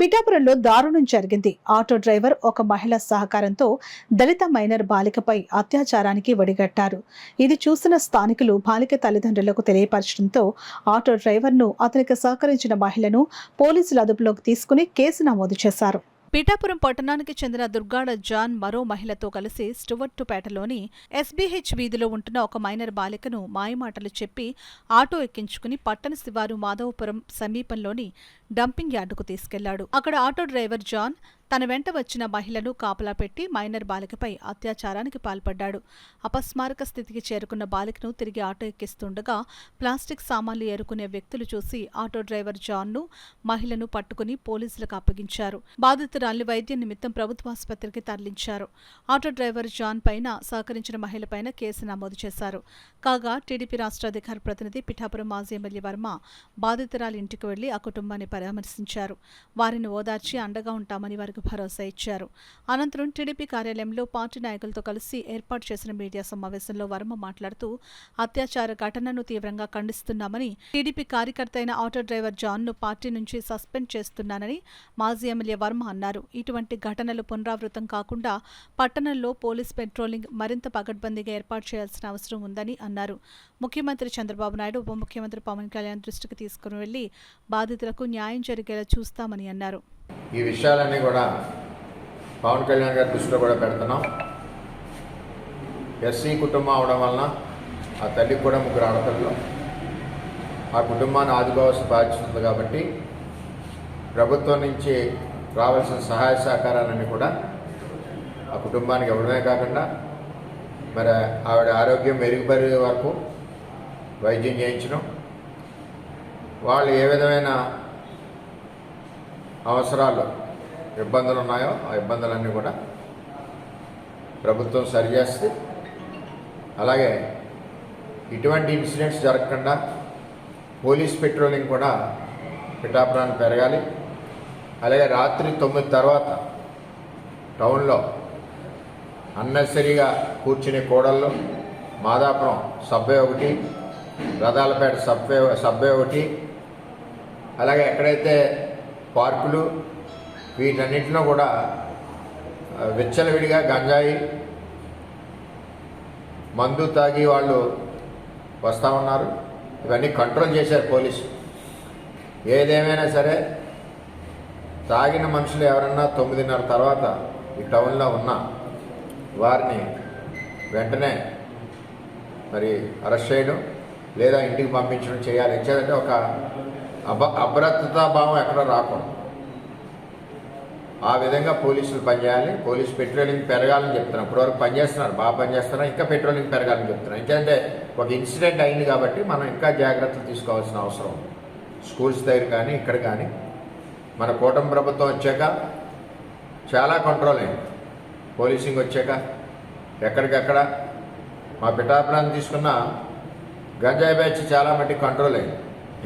పిఠాపురంలో దారుణం జరిగింది. ఆటో డ్రైవర్ ఒక మహిళ సహకారంతో దళిత మైనర్ బాలికపై అత్యాచారానికి ఒడిగట్టారు. ఇది చూసిన స్థానికులు బాలిక తల్లిదండ్రులకు తెలియపరచడంతో ఆటో డ్రైవర్ను, అతనికి సహకరించిన మహిళను పోలీసులు అదుపులోకి తీసుకుని కేసు నమోదు చేశారు. పిఠాపురం పట్టణానికి చెందిన దుర్గాడ జాన్ మరో మహిళతో కలిసి స్టువర్టుపేటలోని ఎస్బీహెచ్ వీధిలో ఉంటున్న ఒక మైనర్ బాలికను మాయమాటలు చెప్పి ఆటో ఎక్కించుకుని పట్టణ శివారు మాధవపురం సమీపంలోని డంపింగ్ యార్డుకు తీసుకెళ్లాడు. అక్కడ ఆటో డ్రైవర్ జాన్ తన వెంట వచ్చిన మహిళను కాపలా పెట్టి మైనర్ బాలికపై అత్యాచారానికి పాల్పడ్డాడు. అపస్మారక స్థితికి చేరుకున్న బాలికను తిరిగి ఆటో ఎక్కిస్తుండగా ప్లాస్టిక్ సామాన్లు ఏరుకునే వ్యక్తులు చూసి ఆటో డ్రైవర్ జాన్ను, మహిళను పట్టుకుని పోలీసులకు అప్పగించారు. బాధితురాల్ని వైద్యం నిమిత్తం ప్రభుత్వాసుపత్రికి తరలించారు. ఆటో డ్రైవర్ జాన్ పైన సహకరించిన మహిళపైన కేసు నమోదు చేశారు. కాగా టీడీపీ రాష్ట్ర అధికార ప్రతినిధి పిఠాపురం మాజీ ఎమ్మెల్యే వర్మ బాధితురాలి ఇంటికి వెళ్లి ఆ కుటుంబాన్ని పరామర్శించారు. వారిని ఓదార్చి అండగా ఉంటామని వారికి భరోసా ఇచ్చారు. అనంతరం టీడీపీ కార్యాలయంలో పార్టీ నాయకులతో కలిసి ఏర్పాటు చేసిన మీడియా సమావేశంలో వర్మ మాట్లాడుతూ అత్యాచార ఘటనను తీవ్రంగా ఖండిస్తున్నామని, టీడీపీ కార్యకర్త అయిన ఆటో డ్రైవర్ జాన్ను పార్టీ నుంచి సస్పెండ్ చేస్తున్నానని మాజీ ఎమ్మెల్యే వర్మ అన్నారు. ఇటువంటి ఘటనలు పునరావృతం కాకుండా పట్టణంలో పోలీస్ పెట్రోలింగ్ మరింత పకడ్బందీగా ఏర్పాటు చేయాల్సిన అవసరం ఉందని అన్నారు. ముఖ్యమంత్రి చంద్రబాబు నాయుడు, ఉప ముఖ్యమంత్రి పవన్ కళ్యాణ్ దృష్టికి తీసుకుని వెళ్లి బాధితులకు న్యాయం జరిగేలా చూస్తామని అన్నారు. ఈ విషయాలన్నీ కూడా పవన్ కళ్యాణ్ గారి దృష్టిలో కూడా పెడుతున్నాం. ఎస్సీ కుటుంబం అవడం వలన ఆ తల్లికి కూడా 3 ఆడపిల్లలు, ఆ కుటుంబాన్ని ఆదుకోవాల్సిన బాధ్యత ఉంది. కాబట్టి ప్రభుత్వం నుంచి రావాల్సిన సహాయ సహకారాలన్నీ కూడా ఆ కుటుంబానికి ఇవ్వడమే కాకుండా మరి ఆవిడ ఆరోగ్యం మెరుగుపడే వరకు వైద్యం చేయించడం, వాళ్ళు ఏ విధమైన అవసరాలు, ఇబ్బందులు ఉన్నాయో ఆ ఇబ్బందులన్నీ కూడా ప్రభుత్వం సరిచేస్తే, అలాగే ఇటువంటి ఇన్సిడెంట్స్ జరగకుండా పోలీస్ పెట్రోలింగ్ కూడా పిఠాపురాన్ని పెరగాలి. అలాగే రాత్రి 9 తర్వాత టౌన్లో అన్నెసరీగా కూర్చునే కూడళ్ళు, మాదాపురం సబ్వే ఒకటి, రథాలపేట సబ్వే ఒకటి, అలాగే ఎక్కడైతే పార్కులు, వీటన్నిటిలో కూడా విచ్చలవిడిగా గంజాయి మందు తాగి వాళ్ళు వస్తూ ఉన్నారు. ఇవన్నీ కంట్రోల్ చేశారు పోలీసు. ఏదేమైనా సరే తాగిన మనుషులు ఎవరన్నా 9:30 తర్వాత ఈ టౌన్లో ఉన్నా వారిని వెంటనే మరి అరెస్ట్ చేయడం లేదా ఇంటికి పంపించడం చేయాలి. ఇచ్చేదంటే ఒక అభద్రతా భావం ఎక్కడ రాకూడదు. ఆ విధంగా పోలీసులు పనిచేయాలి. పోలీసు పెట్రోలింగ్ పెరగాలని చెప్తున్నాం. ఇప్పటివరకు పనిచేస్తున్నారు, బాగా పనిచేస్తున్నారు. ఇంకా పెట్రోలింగ్ పెరగాలని చెప్తున్నాం. ఎందుకంటే ఒక ఇన్సిడెంట్ అయింది కాబట్టి మనం ఇంకా జాగ్రత్తలు తీసుకోవాల్సిన అవసరం ఉంది. స్కూల్స్ దగ్గర కానీ ఇక్కడ కానీ మన కూటమి ప్రభుత్వం వచ్చాక చాలా కంట్రోల్ అయింది. పోలీసింగ్ వచ్చాక ఎక్కడికక్కడ మా పిఠాపురాన్ని తీసుకున్న గంజాయి బ్యాచ్ చాలా మట్టి కంట్రోల్ అయింది.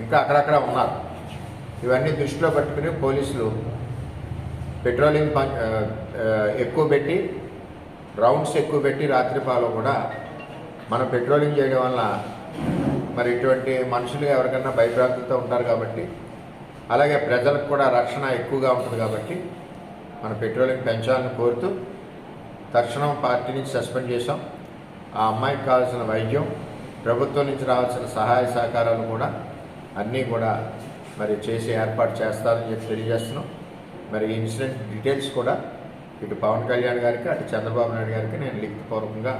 ఇంకా అక్కడక్కడ ఉన్నారు. ఇవన్నీ దృష్టిలో పెట్టుకుని పోలీసులు పెట్రోలింగ్ ఎక్కువ పెట్టి, రౌండ్స్ ఎక్కువ పెట్టి రాత్రిపాలో కూడా మనం పెట్రోలింగ్ చేయడం వల్ల మరి ఇటువంటి మనుషులు ఎవరికైనా భయభ్రాంతులతో ఉంటారు కాబట్టి, అలాగే ప్రజలకు కూడా రక్షణ ఎక్కువగా ఉంటుంది కాబట్టి మన పెట్రోలింగ్ పెంచాలని కోరుతూ తక్షణం పార్టీ నుంచి సస్పెండ్ చేశాం. ఆ అమ్మాయికి కావాల్సిన వైద్యం, ప్రభుత్వం నుంచి రావాల్సిన సహాయ సహకారాలు కూడా అన్నీ కూడా మరి చేసి ఏర్పాటు చేస్తారని చెప్పి తెలియజేస్తున్నాం. మరి ఈ ఇన్సిడెంట్ డీటెయిల్స్ కూడా ఇటు పవన్ కళ్యాణ్ గారికి, అటు చంద్రబాబు నాయుడు గారికి నేను లిఖితపూర్వకంగా